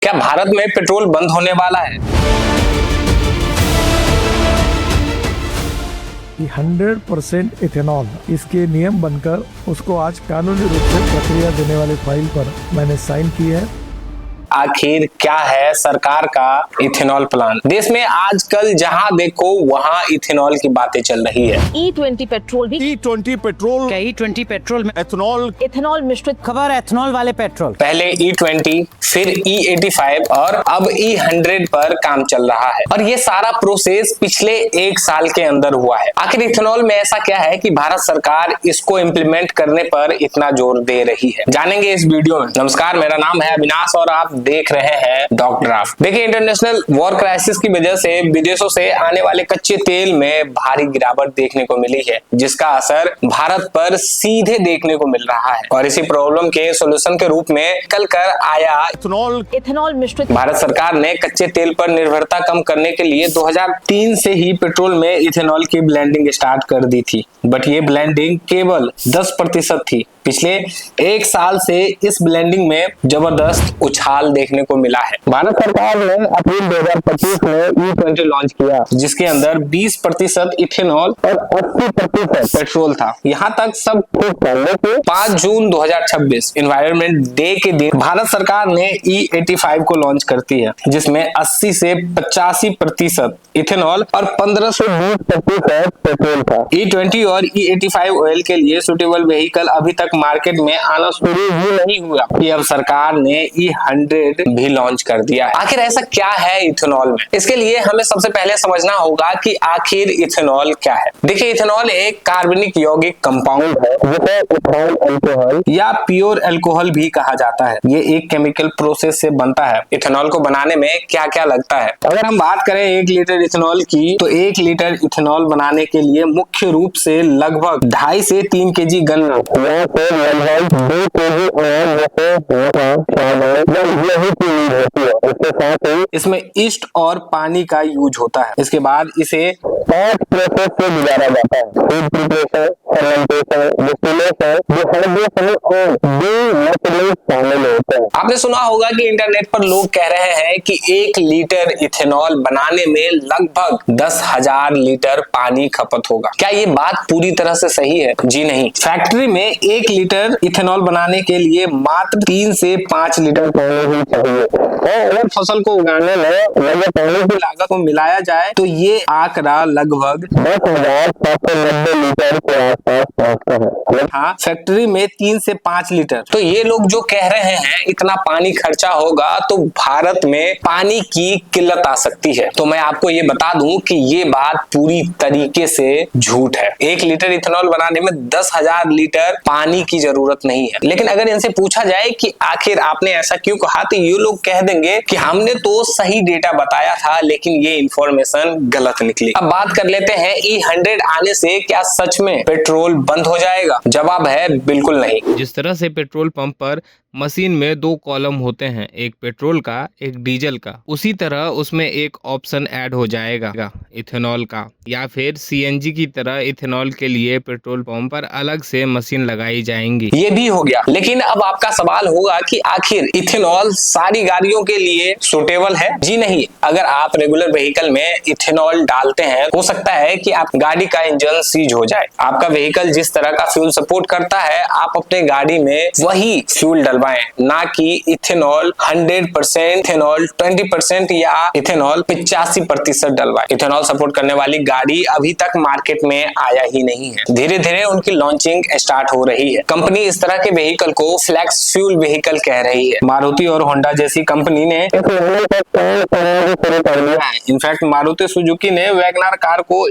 क्या भारत में पेट्रोल बंद होने वाला है? 100% इथेनॉल इसके नियम बनकर उसको आज कानूनी रूप से प्रक्रिया देने वाली फाइल पर मैंने साइन की है। आखिर क्या है सरकार का इथेनॉल प्लान? देश में आजकल जहां देखो वहां इथेनॉल की बातें चल रही है। E20 पेट्रोल भी E20 पेट्रोल क्या E20 पेट्रोल में इथेनॉल मिश्रित खबर एथनॉल वाले पेट्रोल? पहले E20 फिर E85 और अब E100 पर काम चल रहा है और ये सारा प्रोसेस पिछले 1 साल के अंदर हुआ है। आखिर इथेनॉल में ऐसा क्या है कि भारत सरकार इसको इम्प्लीमेंट करने पर इतना जोर दे रही है, जानेंगे इस वीडियो में। नमस्कार, मेरा नाम है अविनाश और आप देख रहे हैं डॉक्टर ड्राफ्ट। देखिए, इंटरनेशनल वॉर क्राइसिस की वजह से विदेशों से आने वाले कच्चे तेल में भारी गिरावट देखने को मिली है, जिसका असर भारत पर सीधे देखने को मिल रहा है और इसी प्रॉब्लम के सोल्यूशन के रूप में कल कर आया इथेनॉल मिश्रित। भारत सरकार ने कच्चे तेल पर निर्भरता कम करने के लिए 2003 से ही पेट्रोल में इथेनॉल की ब्लेंडिंग स्टार्ट कर दी थी, बट ये ब्लेंडिंग केवल 10% थी। पिछले 1 साल से इस ब्लेंडिंग में जबरदस्त उछाल देखने को मिला है। भारत सरकार ने अप्रैल 2025 में E20 लॉन्च किया, जिसके अंदर 20% इथेनॉल और 80% पेट्रोल था। यहाँ तक सब ठीक था, लेकिन 5 जून 2026 एनवायरनमेंट डे के दिन भारत सरकार ने E85 को लॉन्च करती है, जिसमें 80 से 85% इथेनॉल और 15 से 20% पेट्रोल था। E20 और E85 ऑयल के लिए सुटेबल व्हीकल अभी तक मार्केट में आना शुरू ही नहीं हुआ कि अब सरकार ने E100 भी लॉन्च कर दिया है। आखिर ऐसा क्या है इथेनॉल में? इसके लिए हमें सबसे पहले समझना होगा कि आखिर इथेनॉल क्या है। देखिए, इथेनॉल एक कार्बनिक यौगिक कंपाउंड है, जिसे इथाइल अल्कोहल या प्योर अल्कोहल भी कहा जाता है। ये एक केमिकल प्रोसेस से बनता है। इथेनॉल को बनाने में क्या क्या लगता है? अगर हम बात करें 1 लीटर इथेनॉल की, तो 1 लीटर इथेनॉल बनाने के लिए मुख्य रूप से लगभग 2.5 से 3 केजी गन्ना, लगभग 2 केजी इसके साथ ही इसमें ईस्ट और पानी का यूज होता है। इसके बाद इसे 5 प्रोसेस से गुजारा जाता है: food preparation, fermentation, distillation, dehydration और डीनेचुरलाइजेशन शामिल होते हैं। आपने सुना होगा कि इंटरनेट पर लोग कह रहे हैं कि 1 लीटर इथेनॉल बनाने में लगभग 10,000 लीटर पानी खपत होगा। क्या ये बात पूरी तरह से सही है? जी नहीं। फैक्ट्री में 1 लीटर इथेनॉल बनाने के लिए मात्र 3 से 5 लीटर पानी ही चाहिए और अगर फसल को उगाने में लगे पानी की लागत को मिलाया जाए तो ये आंकड़ा लगभग 10,790 लीटर के आसपास पहुंचता है। हाँ, फैक्ट्री में 3 से 5 लीटर। तो ये लोग जो कह रहे हैं इतना पानी खर्चा होगा तो भारत में पानी की किल्लत आ सकती है, तो मैं आपको ये बता दूं कि ये बात पूरी तरीके से झूठ है। 1 लीटर इथेनॉल बनाने में 10,000 लीटर पानी की जरूरत नहीं है। लेकिन अगर इनसे पूछा जाए कि आखिर आपने ऐसा क्यों कहा, तो ये लोग कह देंगे कि हमने तो सही डेटा बताया था, लेकिन ये इंफॉर्मेशन गलत निकली। अब बात कर लेते हैं E100 आने से क्या सच में पेट्रोल बंद हो जाएगा? जवाब है बिल्कुल नहीं। जिस तरह से पेट्रोल पंप पर मशीन में 2 कॉलम होते हैं, एक पेट्रोल का एक डीजल का, उसी तरह उसमें एक ऑप्शन ऐड हो जाएगा इथेनॉल का, या फिर CNG की तरह इथेनॉल के लिए पेट्रोल पंप पर अलग से मशीन लगाई जाएंगी। ये भी हो गया। लेकिन अब आपका सवाल होगा कि आखिर इथेनॉल सारी गाड़ियों के लिए सुटेबल है? जी नहीं। अगर आप रेगुलर व्हीकल में इथेनॉल डालते हैं, हो सकता है कि आप गाड़ी का इंजन सीज हो जाए। आपका व्हीकल जिस तरह का फ्यूल सपोर्ट करता है, आप अपने गाड़ी में वही फ्यूल डलवाएं, ना कि इथेनॉल 100%, इथेनॉल 20% या इथेनॉल 85% डलवाएं। इथेनॉल सपोर्ट करने वाली गाड़ी अभी तक मार्केट में आया ही नहीं है। धीरे धीरे उनकी लॉन्चिंग स्टार्ट हो रही है। कंपनी इस तरह के व्हीकल को फ्लेक्स फ्यूल व्हीकल कह रही है। मारुति और होंडा जैसी कंपनी ने इस मॉडल पर काम करना शुरू कर दिया है। इनफैक्ट मारुति सुजुकी ने वैगनर कार को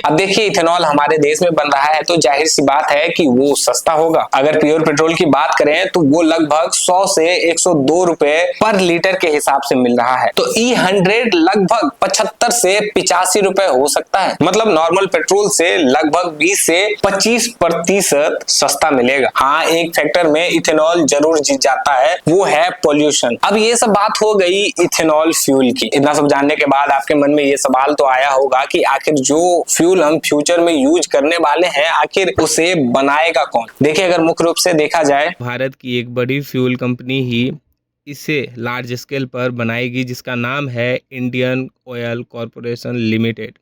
अब देखिए, इथेनॉल हमारे देश में बन रहा है तो जाहिर सी बात है कि वो सस्ता होगा। अगर प्योर पेट्रोल की बात करें तो वो लगभग 100 से 102 रुपए पर लीटर के हिसाब से मिल रहा है। तो E100 लगभग 75 से 85 रुपए हो सकता है। मतलब नॉर्मल पेट्रोल से लगभग 20 से 25% सस्ता मिलेगा। हाँ, एक फैक्टर में इथेनॉल जरूर जीत जाता है, वो है पोल्यूशन। अब ये सब बात हो गई इथेनॉल फ्यूल की। इतना सब जानने के बाद आपके मन में ये सवाल तो आया होगा कि आखिर जो फ्यूल हम फ्यूचर में यूज करने वाले हैं, आखिर उसे बनाएगा कौन? देखिए, अगर मुख्य रूप से देखा जाए भारत की एक बड़ी फ्यूल कंपनी ही इसे लार्ज स्केल पर बनाएगी, जिसका नाम है Indian oil corporation limited.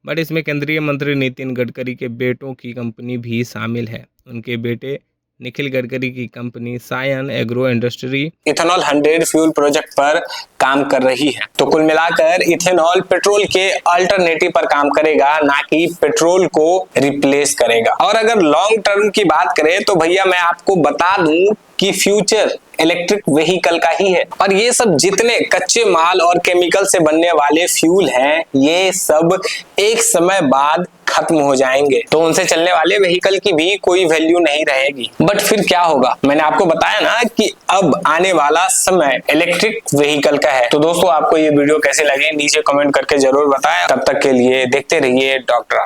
But इसमें केंद्रीय मंत्री नितिन गडकरी के बेटों की कंपनी भी शामिल है। उनके बेटे निखिल गडकरी की company Cian agro industry ethanol 100 fuel project पर काम कर रही है। तो कुल मिलाकर इथेनॉल पेट्रोल के अल्टरनेटिव पर काम करेगा, ना कि पेट्रोल को रिप्लेस करेगा। और अगर लॉन्ग टर्म की बात करें तो भैया मैं आपको बता दूं कि फ्यूचर इलेक्ट्रिक व्हीकल का ही है। और ये सब जितने कच्चे माल और केमिकल से बनने वाले फ्यूल हैं, ये सब एक समय बाद खत्म हो जाएंगे, तो उनसे चलने वाले व्हीकल की भी कोई वैल्यू नहीं रहेगी। बट फिर क्या होगा? मैंने आपको बताया ना कि अब आने वाला समय इलेक्ट्रिक व्हीकल का है। तो दोस्तों, आपको ये वीडियो कैसे लगे नीचे कमेंट करके जरूर बताएं। तब तक के लिए देखते रहिए डॉक्टर।